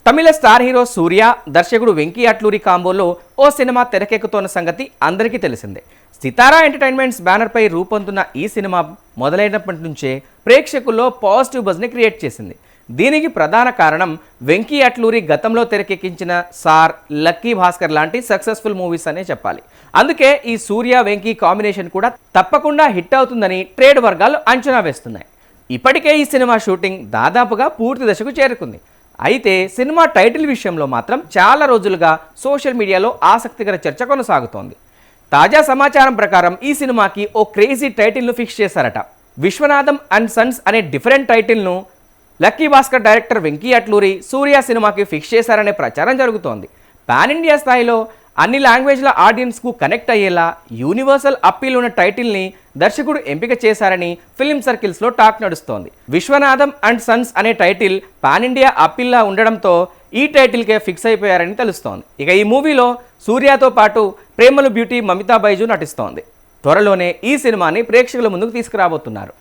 తమిళ star hero సూర్య, దర్శకుడు వెంకీ అట్లూరి కాంబోలో ఓ cinema తెరకెక్కుతోన్న సంగతి అందరికీ తెలిసిందే. సితారా ఎంటర్టైన్మెంట్స్ బ్యానర్పై రూపొందుతున్న ఈ సినిమా మొదలైనప్పటి నుంచే ప్రేక్షకుల్లో పాజిటివ్ బజ్ని క్రియేట్ చేసింది. దీనికి ప్రధాన కారణం వెంకీ అట్లూరి గతంలో తెరకెక్కించిన సార్, లక్కీ భాస్కర్ లాంటి సక్సెస్ఫుల్ మూవీస్ అనే చెప్పాలి. అందుకే ఈ సూర్య వెంకీ కాంబినేషన్ కూడా తప్పకుండా హిట్ అవుతుందని ట్రేడ్ వర్గాలు అంచనా వేస్తున్నాయి. ఇప్పటికే ఈ సినిమా షూటింగ్ దాదాపుగా పూర్తి దశకు చేరుకుంది. అయితే సినిమా టైటిల్ విషయంలో మాత్రం చాలా రోజులుగా సోషల్ మీడియాలో ఆసక్తికర చర్చ కొనసాగుతోంది. తాజా సమాచారం ప్రకారం ఈ సినిమాకి ఓ క్రేజీ టైటిల్ను ఫిక్స్ చేశారట. విశ్వనాథం అండ్ సన్స్ అనే డిఫరెంట్ టైటిల్ను లక్కీ భాస్కర్ డైరెక్టర్ వెంకీ అట్లూరి సూర్య సినిమాకి ఫిక్స్ చేశారనే ప్రచారం జరుగుతోంది. పాన్ ఇండియా స్థాయిలో అన్ని లాంగ్వేజ్ల ఆడియన్స్కు కనెక్ట్ అయ్యేలా యూనివర్సల్ అప్పీల్ ఉన్న టైటిల్ని దర్శకుడు ఎంపిక చేశారని ఫిల్మ్ సర్కిల్స్లో టాక్ నడుస్తోంది. విశ్వనాథం అండ్ సన్స్ అనే టైటిల్ పాన్ ఇండియా అప్పీల్లా ఉండడంతో ఈ టైటిల్కే ఫిక్స్ అయిపోయారని తెలుస్తోంది. ఇక ఈ మూవీలో సూర్యతో పాటు ప్రేమలు బ్యూటీ మమితా బైజు నటిస్తోంది. త్వరలోనే ఈ సినిమాని ప్రేక్షకుల ముందుకు తీసుకురాబోతున్నారు.